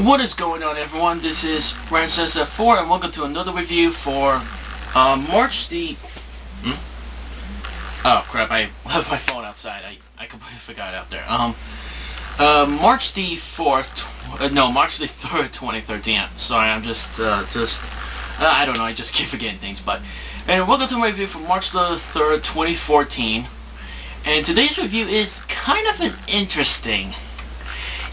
What is going on, everyone? This is Francis4 and welcome to another review for March the... Oh crap, I left my phone outside. I completely forgot it out there. March the 4th, March the 3rd, 2013. Sorry, I'm I don't know, I just keep forgetting things, but... And welcome to my review for March the 3rd, 2014. And today's review is kind of an interesting...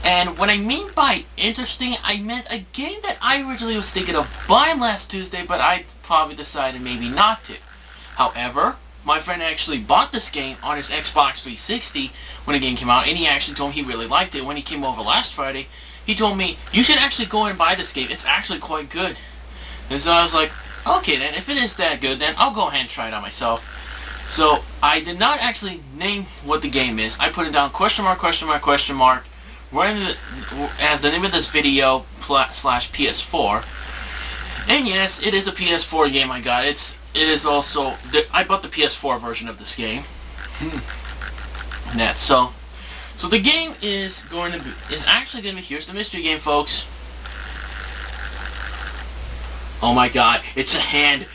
And what I mean by interesting, I meant a game that I originally was thinking of buying last Tuesday, but I probably decided maybe not to. However, my friend actually bought this game on his Xbox 360 when the game came out, and he actually told me he really liked it. When he came over last Friday, he told me, you should actually go and buy this game. It's actually quite good. And so I was like, okay then, if it is that good, then I'll go ahead and try it out myself. So I did not actually name what the game is. I put it down question mark, as the name of this video slash PS4. And yes, it is a PS4 game I got. It is also I bought the PS4 version of this game. So the game is actually going to be, here's the mystery game, folks. Oh my god, it's a hand,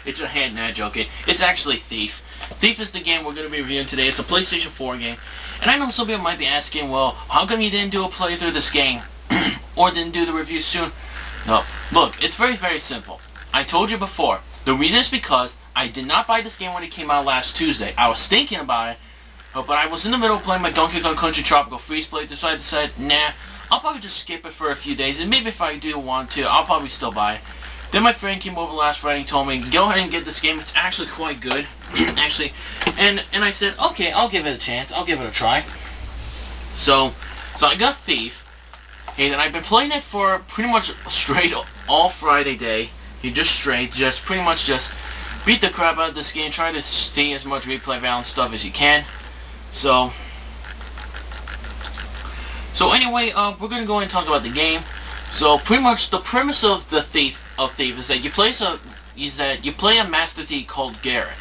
nah, joking. It's actually Thief. Thief is the game we're going to be reviewing today. It's a PlayStation 4 game. And I know some people might be asking, well, how come you didn't do a playthrough of this game? Or didn't do the review soon? No. Look, it's very, very simple. I told you before. The reason is because I did not buy this game when it came out last Tuesday. I was thinking about it, but I was in the middle of playing my Donkey Kong Country Tropical Freeze playthrough, so I decided, nah, I'll probably just skip it for a few days, and maybe if I do want to, I'll probably still buy it. Then my friend came over last Friday and told me, go ahead and get this game. It's actually quite good. Actually. And I said, okay, I'll give it a chance. I'll give it a try. So I got Thief. And I've been playing it for pretty much straight all Friday day. Just pretty much beat the crap out of this game. Try to see as much replay value stuff as you can. So anyway, we're going to go ahead and talk about the game. So pretty much the premise of the Thief is that you play a master thief called Garrett,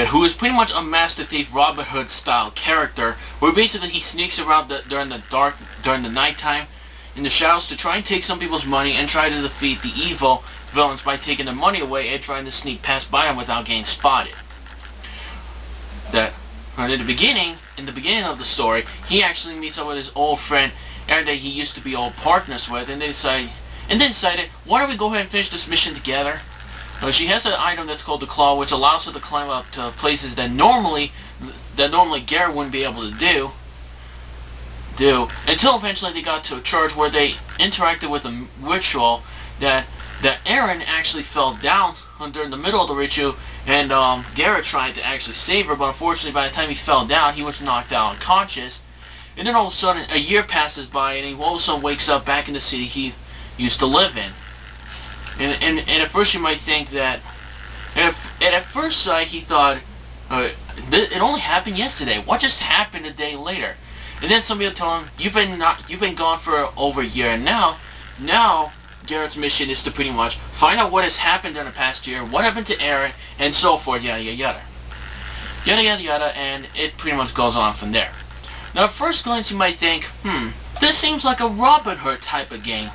who is pretty much a master thief Robin Hood style character, where basically he sneaks around during the nighttime in the shadows to try and take some people's money and try to defeat the evil villains by taking their money away and trying to sneak past by them without getting spotted. In the beginning of the story, he actually meets up with his old friend Aaron that he used to be old partners with, and they decided, why don't we go ahead and finish this mission together? She has an item that's called the Claw, which allows her to climb up to places that normally Garrett wouldn't be able to do, until eventually they got to a church where they interacted with a ritual that Aaron actually fell down during the middle of the ritual, and Garrett tried to actually save her, but unfortunately by the time he fell down, he was knocked out unconscious. And then all of a sudden, a year passes by, and he all of a sudden wakes up back in the city he used to live in. And at first you might think that, and at first sight he thought, it only happened yesterday. What just happened a day later? And then somebody will tell him, you've been gone for over a year, and now Garrett's mission is to pretty much find out what has happened in the past year, what happened to Aaron, and so forth, yada yada yada. Yada yada yada, and it pretty much goes on from there. Now at first glance you might think, this seems like a Robin Hood type of game,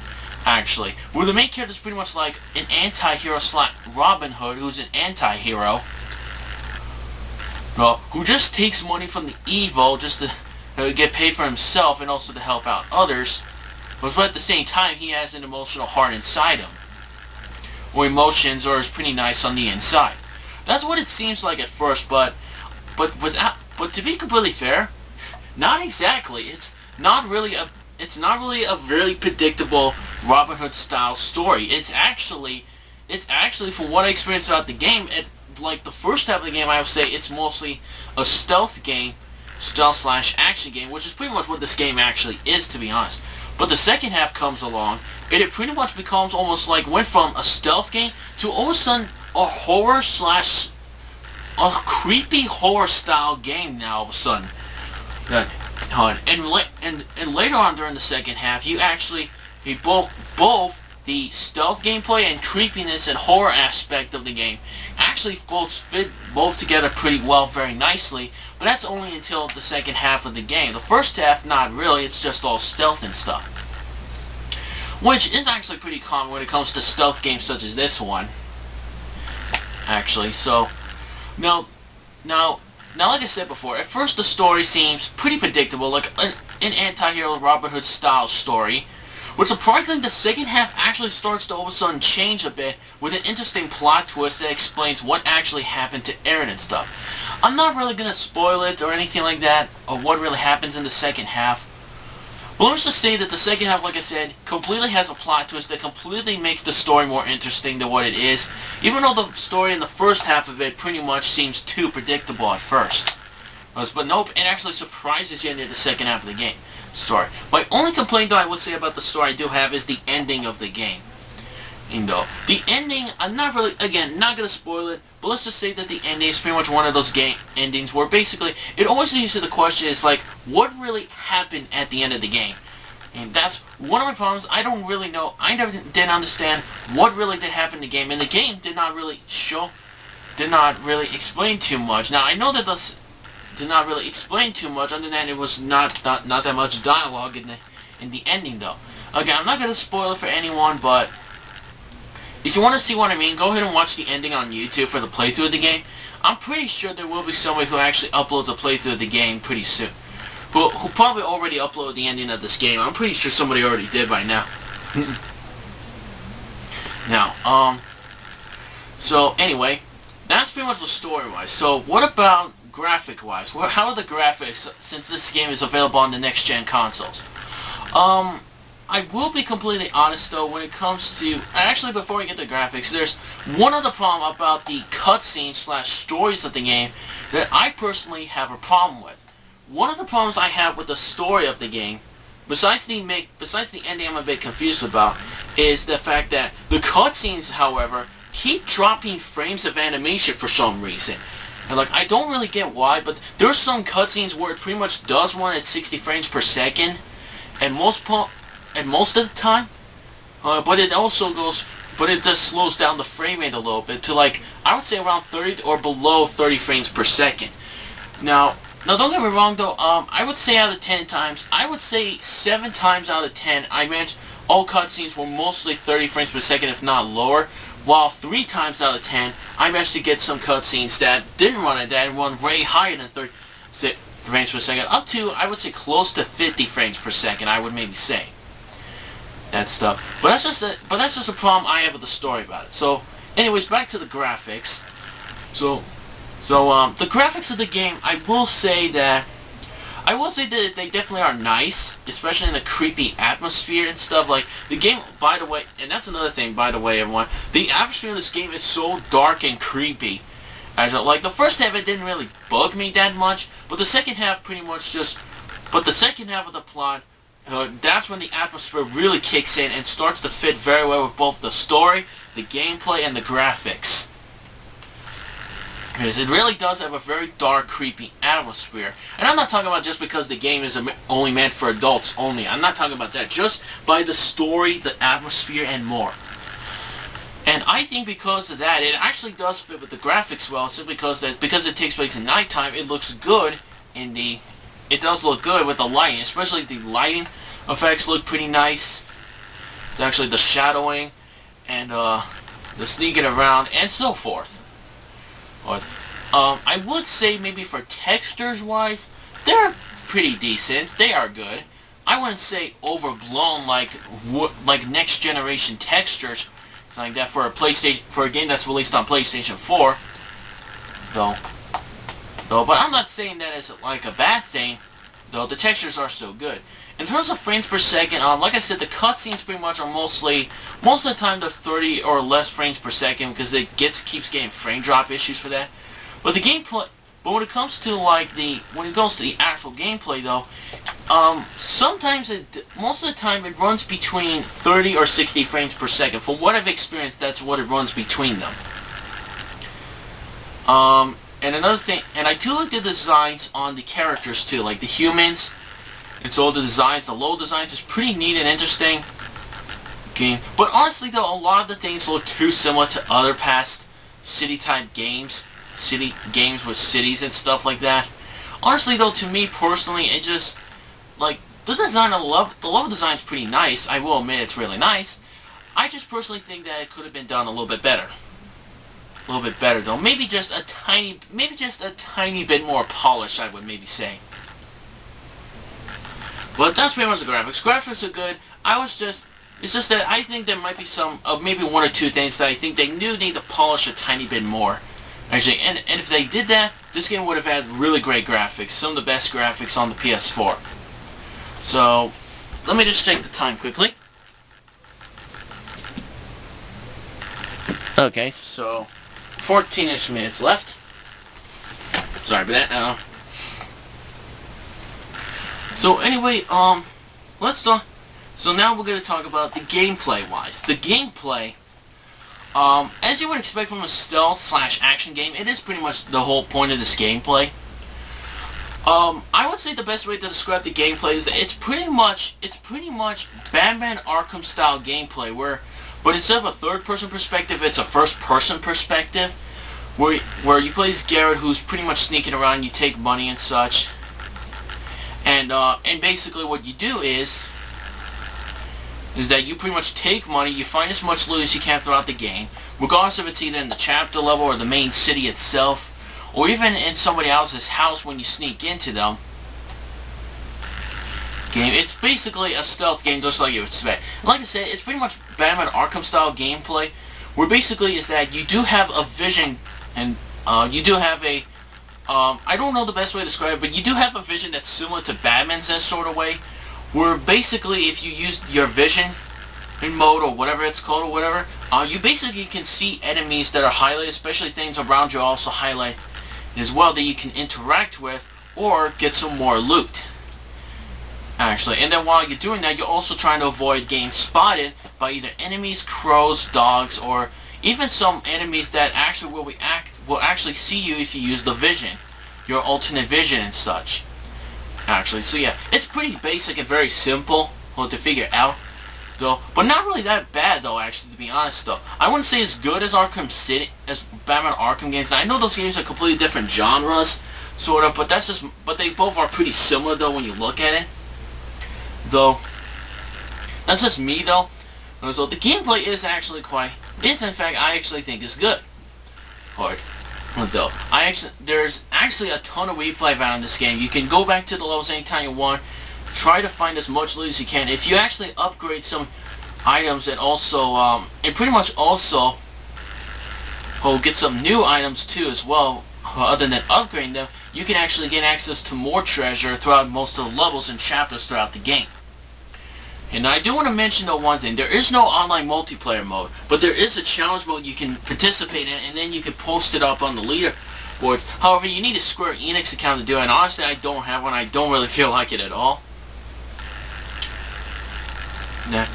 actually, where the main character is pretty much like an anti-hero / Robin Hood, who's an anti-hero, who just takes money from the evil just to get paid for himself and also to help out others, but at the same time he has an emotional heart inside him, or emotions, or is pretty nice on the inside. That's what it seems like at first, but to be completely fair, not exactly. It's not really a really predictable Robin Hood style story. It's actually from what I experienced throughout the game, like the first half of the game, I would say it's mostly a stealth / action game, which is pretty much what this game actually is, to be honest. But the second half comes along, and it pretty much becomes almost like went from a stealth game to all of a sudden a horror / a creepy horror style game now all of a sudden. And later on during the second half, both the stealth gameplay and creepiness and horror aspect of the game actually both fit together pretty well, very nicely, but that's only until the second half of the game. The first half, not really, it's just all stealth and stuff. which is actually pretty common when it comes to stealth games such as this one. Actually, so now, like I said before, at first the story seems pretty predictable, like an anti-hero Robin Hood style story. But surprisingly, the second half actually starts to all of a sudden change a bit with an interesting plot twist that explains what actually happened to Aaron and stuff. I'm not really going to spoil it or anything like that, or what really happens in the second half. But let's just say that the second half, like I said, completely has a plot twist that completely makes the story more interesting than what it is, even though the story in the first half of it pretty much seems too predictable at first. But nope, it actually surprises you into the second half of the game story. My only complaint though I would say about the story I do have is the ending of the game. And though the ending, I'm not really, again, not gonna spoil it, but let's just say that the ending is pretty much one of those game endings where basically it always leads to the question is like, what really happened at the end of the game? And that's one of my problems. I don't really know. I never did understand what really did happen in the game, and the game did not really explain too much. Now I know that this did not really explain too much, other than it was not that much dialogue in the ending though. Again, I'm not gonna spoil it for anyone, but if you want to see what I mean, go ahead and watch the ending on YouTube for the playthrough of the game. I'm pretty sure there will be somebody who actually uploads a playthrough of the game pretty soon. Who probably already uploaded the ending of this game. I'm pretty sure somebody already did by now. Now, so anyway, that's pretty much the story-wise. So what about graphic-wise? How are the graphics since this game is available on the next-gen consoles? I will be completely honest though when it comes to, actually before we get to graphics, there's one other problem about the cutscenes / stories of the game that I personally have a problem with. One of the problems I have with the story of the game, besides the ending I'm a bit confused about, is the fact that the cutscenes, however, keep dropping frames of animation for some reason. And like, I don't really get why, but there's some cutscenes where it pretty much does run at 60 frames per second, and most of the time, but it just slows down the frame rate a little bit to like, I would say around 30 or below 30 frames per second. Now don't get me wrong though, I would say out of 10 times, I would say 7 times out of 10, I managed, all cutscenes were mostly 30 frames per second if not lower, while 3 times out of 10, I managed to get some cutscenes that didn't run at that and run way higher than 30 frames per second, up to, I would say, close to 50 frames per second, I would maybe say. That stuff. But that's just a problem I have with the story about it. So, anyways, back to the graphics. So the graphics of the game, I will say that they definitely are nice, especially in the creepy atmosphere and stuff. Like, the game, by the way, and that's another thing, by the way, everyone, the atmosphere of this game is so dark and creepy. Like, the first half, it didn't really bug me that much, but the second half pretty much just, the second half of the plot, that's when the atmosphere really kicks in and starts to fit very well with both the story, the gameplay, and the graphics. Because it really does have a very dark, creepy atmosphere. And I'm not talking about just because the game is only meant for adults only. I'm not talking about that. Just by the story, the atmosphere, and more. And I think because of that, it actually does fit with the graphics well, simply because it takes place in nighttime, it looks good in the... It does look good with the lighting, especially the lighting effects look pretty nice. It's actually the shadowing and the sneaking around and so forth. I would say maybe for textures wise, they're pretty decent. They are good. I wouldn't say overblown like next generation textures like that for a game that's released on PlayStation 4. Though, but I'm not saying that as like a bad thing. Though the textures are still good. In terms of frames per second, like I said, the cutscenes pretty much are most of the time they're 30 or less frames per second because it keeps getting frame drop issues for that. But the gameplay, when it comes to the actual gameplay though, most of the time it runs between 30 or 60 frames per second. From what I've experienced, that's what it runs between them. And another thing, and I do like the designs on the characters too, like the humans. And so the low designs is pretty neat and interesting. Okay, but honestly though, a lot of the things look too similar to other past city-type games. City games with cities and stuff like that. Honestly though, to me personally, it just, like, the design of the level design is pretty nice. I will admit it's really nice. I just personally think that it could have been done a little bit better. A little bit better though. Maybe just a tiny bit more polished, I would maybe say. But that's pretty much the graphics. Graphics are good. It's just that I think there might be maybe one or two things that I think they need to polish a tiny bit more. Actually, and if they did that, this game would have had really great graphics. Some of the best graphics on the PS4. So, let me just take the time quickly. Okay, so 14-ish minutes left. Sorry for that. So anyway, let's talk. So now we're going to talk about the gameplay-wise. The gameplay, as you would expect from a stealth/action game, it is pretty much the whole point of this gameplay. I would say the best way to describe the gameplay is that it's pretty much Batman Arkham style gameplay, but instead of a third-person perspective, it's a first-person perspective, where you play as Garrett, who's pretty much sneaking around. You take money and such, and basically what you do is that you pretty much take money, you find as much loot as you can throughout the game, regardless if it's either in the chapter level or the main city itself, or even in somebody else's house when you sneak into them. It's basically a stealth game just like you would expect. Like I said, it's pretty much Batman Arkham style gameplay, where basically is that you do have a vision, and you do have a, I don't know the best way to describe it, but you do have a vision that's similar to Batman's in a sort of way, where basically if you use your vision in mode or whatever it's called or whatever, you basically can see enemies that are highlighted, especially things around you also highlight as well that you can interact with or get some more loot. Actually, and then while you're doing that, you're also trying to avoid getting spotted by either enemies, crows, dogs, or even some enemies that actually will actually see you if you use the vision, your alternate vision and such. Actually, so yeah, it's pretty basic and very simple to figure out, though, but not really that bad though. Actually, to be honest though, I wouldn't say as good as as Batman Arkham games. Now, I know those games are completely different genres, sort of, but they both are pretty similar though when you look at it. Though, that's just me though. So the gameplay is actually in fact, I actually think is good. Though, there's actually a ton of replay value in this game. You can go back to the levels anytime you want. Try to find as much loot as you can. If you actually upgrade some items and also, and pretty much also, get some new items too as well, other than upgrading them, you can actually get access to more treasure throughout most of the levels and chapters throughout the game. And I do want to mention though one thing, there is no online multiplayer mode, but there is a challenge mode you can participate in, and then you can post it up on the leaderboards. However, you need a Square Enix account to do it, and honestly I don't have one. I don't really feel like it at all. Yeah.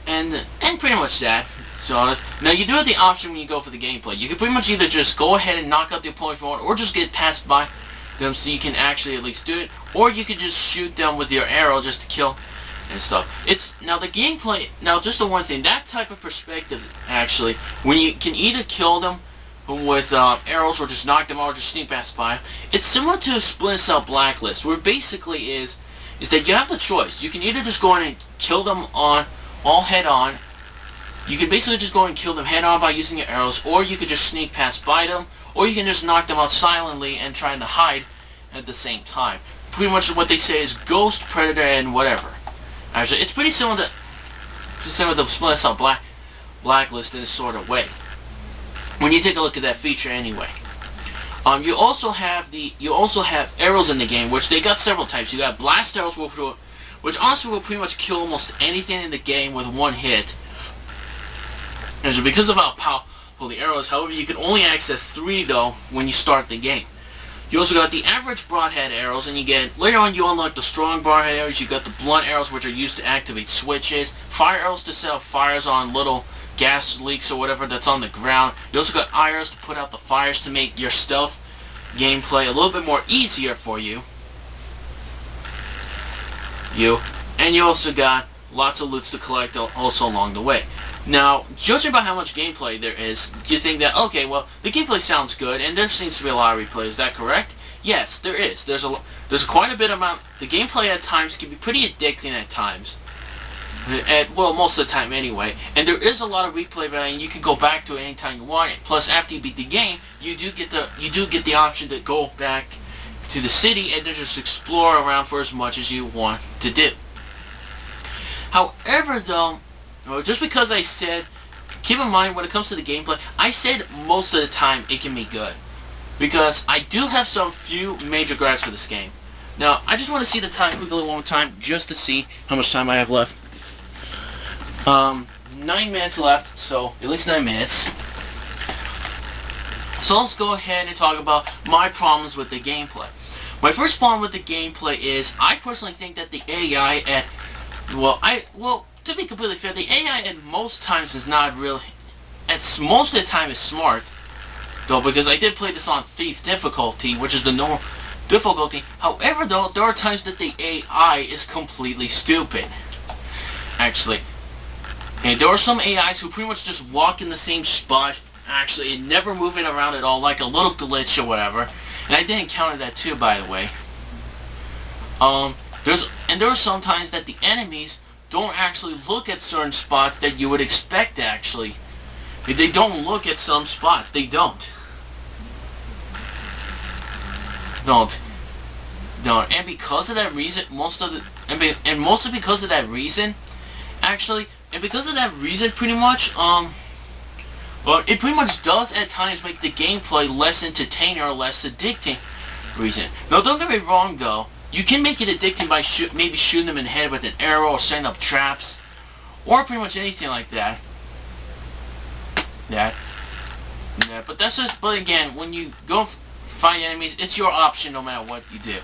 And pretty much that. So now you do have the option when you go for the gameplay. You can pretty much either just go ahead and knock out the opponent for one, or just get passed by them so you can actually at least do it, or you could just shoot them with your arrow just to kill and stuff. Now the gameplay, just the one thing, that type of perspective actually, when you can either kill them with arrows or just knock them out or just sneak past by, it's similar to Splinter Cell Blacklist, where basically is that you have the choice. You can either just go in and kill them all head on. You can basically just go and kill them head on by using your arrows, or you could just sneak past by them, or you can just knock them out silently and trying to hide at the same time. Pretty much what they say is Ghost, Predator, and whatever. Actually, it's pretty similar to Splinter Cell Blacklist in a sort of way, when you take a look at that feature anyway. You also have arrows in the game, which they got several types. You got blast arrows, which honestly will pretty much kill almost anything in the game with one hit. And so because of how powerful the arrows, however, you can only access 3 though when you start the game. You also got the average broadhead arrows, and later on you unlock the strong broadhead arrows. You got the blunt arrows, which are used to activate switches. Fire arrows to set off fires on little gas leaks or whatever that's on the ground. You also got arrows to put out the fires to make your stealth gameplay a little bit more easier for you. And you also got lots of loots to collect also along the way. Now, judging by how much gameplay there is, you think that, okay, well, the gameplay sounds good, and there seems to be a lot of replay. Is that correct? Yes, there is. There's quite a bit amount. The gameplay at times can be pretty addicting at times. Well, most of the time anyway. And there is a lot of replay value, and you can go back to it anytime you want it. Plus, after you beat the game, you do get the option to go back to the city and to just explore around for as much as you want to do. However, though, just because I said, keep in mind when it comes to the gameplay, I said most of the time it can be good. Because I do have some few major gripes for this game. Now, I just want to see the time quickly one more time, just to see how much time I have left. 9 minutes left, so at least 9 minutes. So let's go ahead and talk about my problems with the gameplay. My first problem with the gameplay is, I personally think that the AI to be completely fair, the AI at most times is not really, most of the time is smart. Though, because I did play this on Thief difficulty, which is the normal difficulty. However, though, there are times that the AI is completely stupid. Actually. And there are some AIs who pretty much just walk in the same spot, actually, and never moving around at all, like a little glitch or whatever. And I did encounter that too, by the way. There are some times that the enemies don't actually look at certain spots that you would expect, actually. They don't look at some spots. They don't. And because of that reason, mostly because of that reason, actually, and because of that reason, pretty much, well, it pretty much does at times make the gameplay less entertaining or less addicting. Reason. Now, don't get me wrong, though. You can make it addicting by maybe shooting them in the head with an arrow or setting up traps, or pretty much anything like that. But that's just. But again, when you go find enemies, it's your option no matter what you do.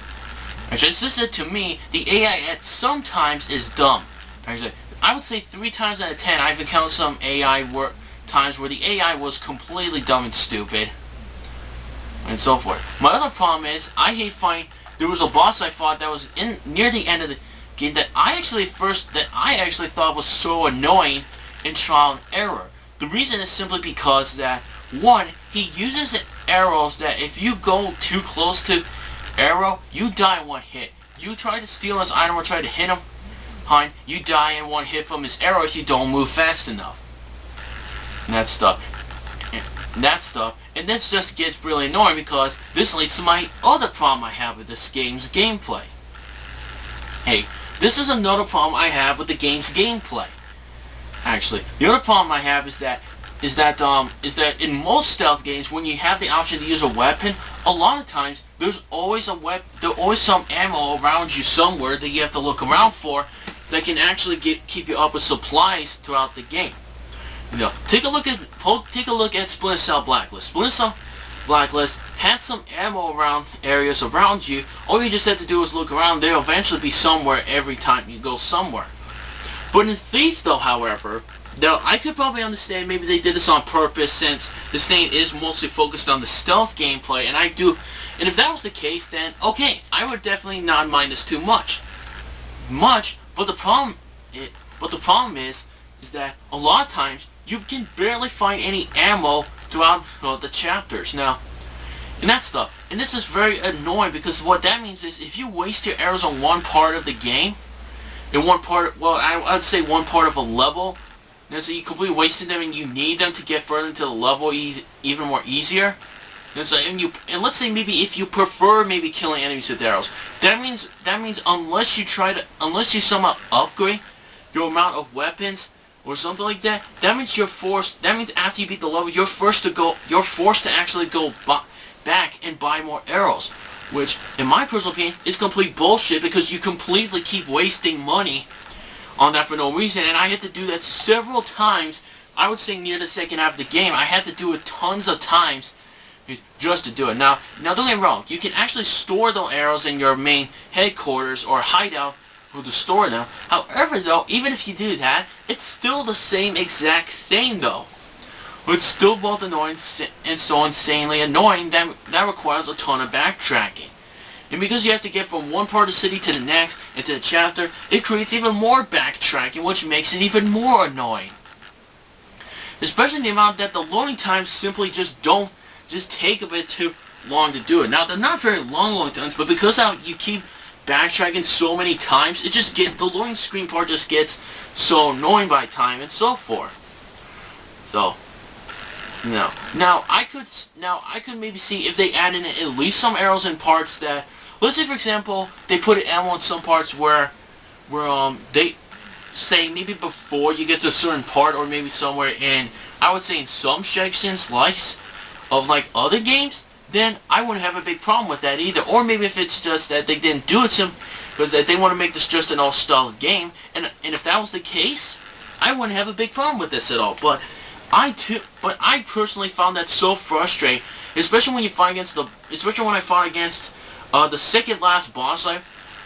Actually, it's just that to me, the AI at sometimes is dumb. Actually, I would say 3 times out of 10, I've encountered some AI times where the AI was completely dumb and stupid, and so forth. My other problem is, I hate finding. There was a boss I fought that was near the end of the game that I actually thought was so annoying in Trial and Error. The reason is simply because that, one, he uses arrows that if you go too close to arrow, you die in one hit. You try to steal his item or try to hit him, you die in one hit from his arrow if you don't move fast enough. And that stuff. And this just gets really annoying because this leads to my other problem I have with this game's gameplay. Hey, this is another problem I have with the game's gameplay. Actually, the other problem I have is that in most stealth games, when you have the option to use a weapon, a lot of times there's always some ammo around you somewhere that you have to look around for that can actually keep you up with supplies throughout the game. Take a look at Splinter Cell Blacklist. Splinter Cell Blacklist had some ammo around areas around you. All you just have to do is look around. They'll eventually be somewhere every time you go somewhere. But in Thief, though, however, though I could probably understand maybe they did this on purpose since this thing is mostly focused on the stealth gameplay, and if that was the case, then okay, I would definitely not mind this too much. But the problem is that a lot of times you can barely find any ammo throughout the chapters. Now, and that stuff. And this is very annoying because what that means is if you waste your arrows on one part of the game, in one part, well, I'd say one part of a level, and so you completely wasted them and you need them to get further into the level even more easier. And let's say maybe if you prefer maybe killing enemies with arrows, that means unless you somehow upgrade your amount of weapons or something like that, that means after you beat the level, you're forced to actually go back and buy more arrows, which in my personal opinion is complete bullshit because you completely keep wasting money on that for no reason. And I had to do that several times. I would say near the second half of the game, I had to do it tons of times just to do it. Now don't get me wrong, you can actually store those arrows in your main headquarters or hideout for the store now. However, though, even if you do that, it's still the same exact thing, though. It's still both annoying and so insanely annoying that requires a ton of backtracking. And because you have to get from one part of the city to the next and to the chapter, it creates even more backtracking, which makes it even more annoying. Especially the amount that the loading times simply just take a bit too long to do it. Now they're not very long times, but because how you keep backtracking so many times, it just the loading screen part just gets so annoying by time and so forth. So no. Now I could maybe see if they added in at least some arrows in parts that, let's say for example, they put an ammo in some parts where they say maybe before you get to a certain part, or maybe somewhere in, I would say in some sections of like other games, then I wouldn't have a big problem with that either. Or maybe if it's just that they didn't do it because they want to make this just an all-style game, and if that was the case, I wouldn't have a big problem with this at all. But I personally found that so frustrating, especially when you fight against especially when I fought against the second last boss. I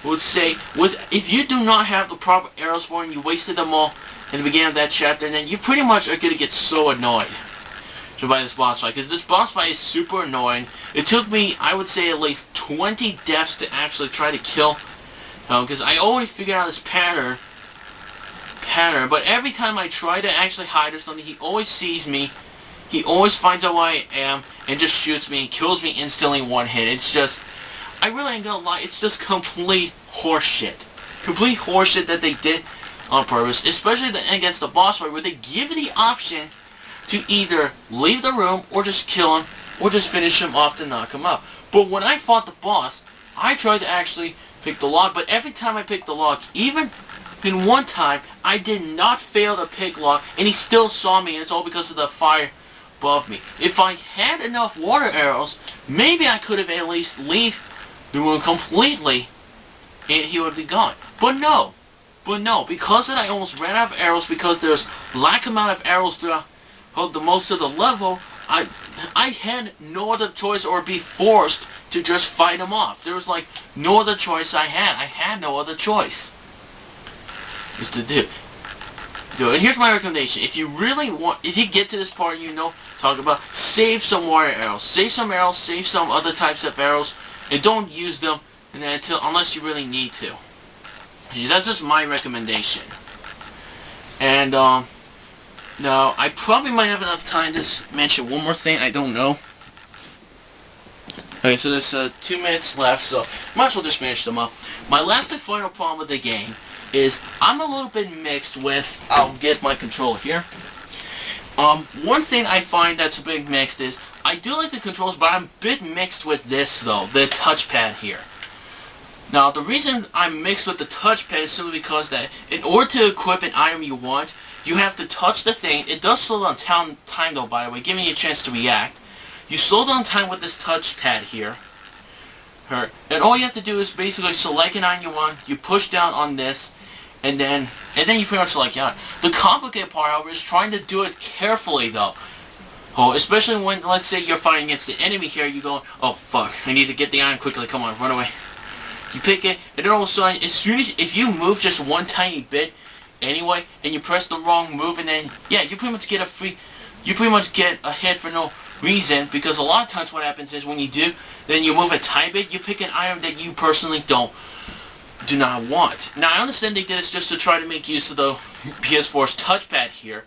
would say, if you do not have the proper arrows for it and you wasted them all in the beginning of that chapter, then you pretty much are going to get so annoyed by this boss fight, because this boss fight is super annoying. It took me, I would say, at least 20 deaths to actually try to kill, because I always figured out this pattern, but every time I try to actually hide or something, he always sees me, he always finds out where I am, and just shoots me and kills me instantly in one hit. It's just, I really ain't gonna lie, it's just complete horseshit. Complete horseshit that they did on purpose, especially against the boss fight, where they give you the option to either leave the room, or just kill him, or just finish him off to knock him out. But when I fought the boss, I tried to actually pick the lock, but every time I picked the lock, even in one time, I did not fail to pick lock, and he still saw me, and it's all because of the fire above me. If I had enough water arrows, maybe I could have at least leave the room completely, and he would be gone. But no, because I almost ran out of arrows, because there's lack amount of arrows throughout the most of the level, I had no other choice or be forced to just fight him off. There was like no other choice I had. I had no other choice. Just to do it. And here's my recommendation. If you really want, if you get to this part, talk about, save some water arrows. Save some arrows, save some other types of arrows, and don't use them unless you really need to. That's just my recommendation. And, now, I probably might have enough time to mention one more thing. I don't know. Okay, so there's 2 minutes left, so might as well just finish them up. My last and final problem with the game is I'm a little bit mixed with, I'll get my controller here. One thing I find that's a bit mixed is, I do like the controls, but I'm a bit mixed with this though, the touchpad here. Now, the reason I'm mixed with the touchpad is simply because that in order to equip an item you want, you have to touch the thing. It does slow down time though, by the way, giving you a chance to react. You slow down time with this touchpad here. And all you have to do is basically select an item you want, you push down on this, and then you pretty much select it. The complicated part, however, is trying to do it carefully though. Especially when, let's say, you're fighting against the enemy here, you go, oh fuck, I need to get the item quickly, come on, run away. You pick it, and then all of a sudden, if you move just one tiny bit, anyway, and you press the wrong move, and then, yeah, you pretty much get a hit for no reason, because a lot of times what happens is when you do, then you move a tiny bit, you pick an item that you personally do not want. Now, I understand they did this just to try to make use of the PS4's touchpad here.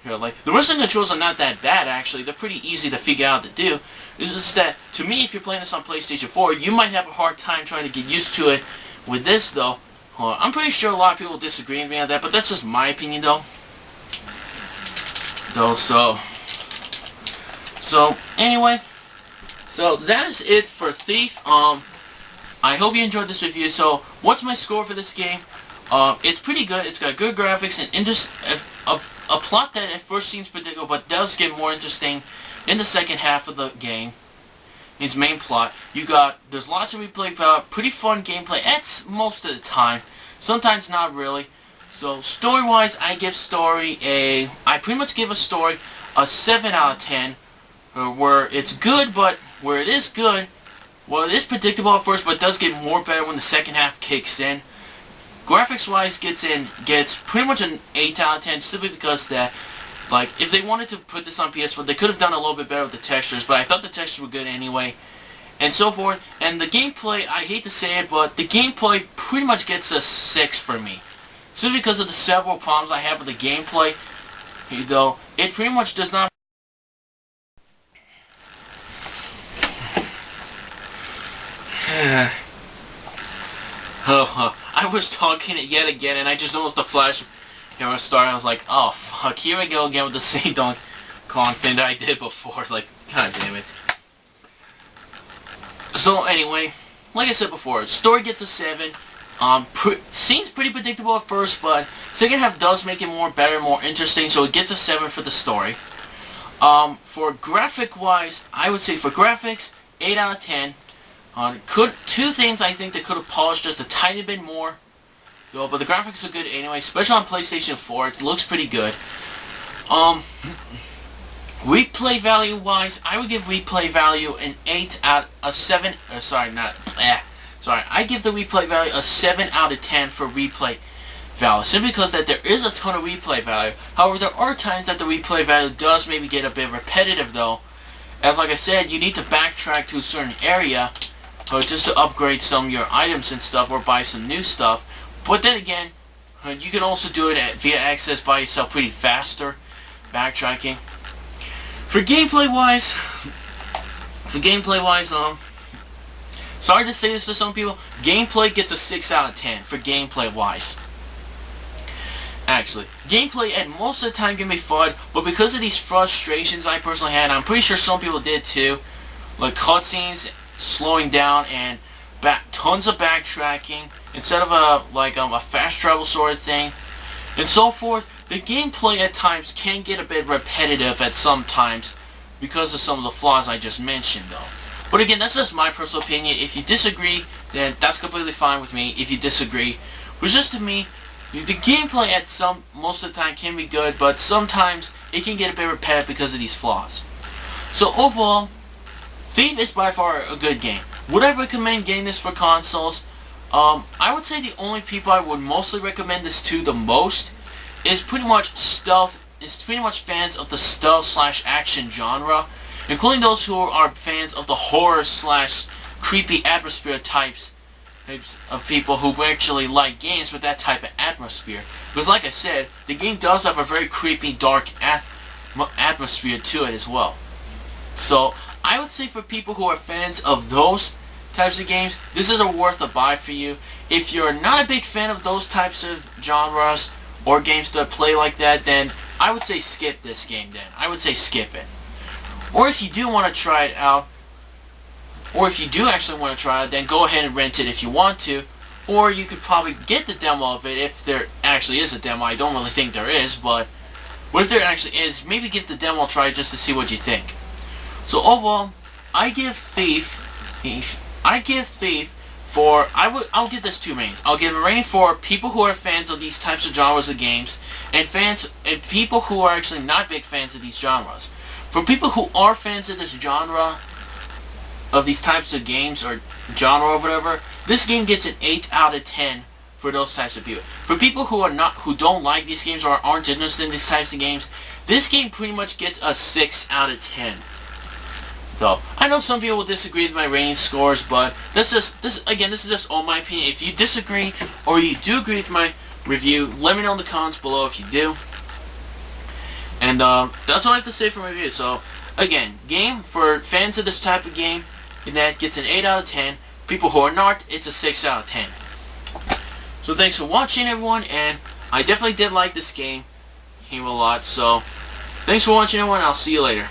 Like, the rest of the controls are not that bad, actually. They're pretty easy to figure out to do. It's just that, to me, if you're playing this on PlayStation 4, you might have a hard time trying to get used to it. With this, though, I'm pretty sure a lot of people disagree with me on that, but that's just my opinion, though. So anyway, so that is it for Thief. I hope you enjoyed this review. So, what's my score for this game? It's pretty good. It's got good graphics and a plot that at first seems predictable, but does get more interesting in the second half of the game. Its main plot. There's lots of replay power, pretty fun gameplay. It's most of the time. Sometimes not really. So story-wise, I pretty much give a story a 7 out of 10. Where it's good, but where it is good, well, it is predictable at first, but it does get more better when the second half kicks in. Graphics-wise, gets pretty much an 8 out of 10, simply because that, like, if they wanted to put this on PS4, they could have done a little bit better with the textures, but I thought the textures were good anyway, and so forth. And the gameplay, I hate to say it, but the gameplay pretty much gets a 6 for me. Simply because of the several problems I have with the gameplay, though, it pretty much does not was talking it yet again, and I just noticed the flash camera start. I was like, oh fuck, here we go again with the same Donkey Kong thing that I did before. Like, god damn it. So anyway, like I said before, story gets a 7. Seems pretty predictable at first, but second half does make it more better, more interesting, so it gets a 7 for the story. For graphic-wise, I would say for graphics, 8 out of 10. Two things I think they could have polished just a tiny bit more, though, but the graphics are good anyway, especially on PlayStation 4. It looks pretty good. Replay value-wise, I would give replay value an 8 out of 7. I give the replay value a 7 out of 10 for replay value, simply because that there is a ton of replay value. However, there are times that the replay value does maybe get a bit repetitive, though. As like I said, you need to backtrack to a certain area just to upgrade some of your items and stuff, or buy some new stuff. But then again, you can also do it via access by yourself pretty faster, backtracking. For gameplay-wise, sorry to say this to some people, gameplay gets a 6 out of 10 for gameplay-wise. Actually, gameplay at most of the time can be fun, but because of these frustrations I personally had, I'm pretty sure some people did too, like cutscenes slowing down and tons of backtracking instead of a fast travel sort of thing and so forth. The gameplay at times can get a bit repetitive at some times because of some of the flaws I just mentioned, though. But again, that's just my personal opinion. If you disagree, then that's completely fine with me. If you disagree, but just to me, the gameplay most of the time can be good, but sometimes it can get a bit repetitive because of these flaws. So overall, Thief is by far a good game. Would I recommend getting this for consoles? I would say the only people I would mostly recommend this to the most is pretty much fans of the stealth/action genre, including those who are fans of the horror/creepy atmosphere types of people who actually like games with that type of atmosphere. Because like I said, the game does have a very creepy, dark atmosphere to it as well. So I would say for people who are fans of those types of games, this is a worth a buy for you. If you're not a big fan of those types of genres or games that play like that, then I would say skip this game then. I would say skip it. Or if you do want to try it out, or if you do actually want to try it, then go ahead and rent it if you want to. Or you could probably get the demo of it if there actually is a demo. I don't really think there is, but what if there actually is? Maybe give the demo a try just to see what you think. So overall, I'll give Thief I'll give this 2 ratings. I'll give a rating for people who are fans of these types of genres of games, and people who are actually not big fans of these genres. For people who are fans of this genre, of these types of games, or genre or whatever, this game gets an 8 out of 10 for those types of people. For people who don't like these games or aren't interested in these types of games, this game pretty much gets a 6 out of 10. So, I know some people will disagree with my rating scores, but this is just all my opinion. If you disagree, or you do agree with my review, let me know in the comments below if you do. And that's all I have to say for my review. So, again, game for fans of this type of game, that gets an 8 out of 10. People who are not, it's a 6 out of 10. So thanks for watching, everyone, and I definitely did like this game a lot. So, thanks for watching, everyone. I'll see you later.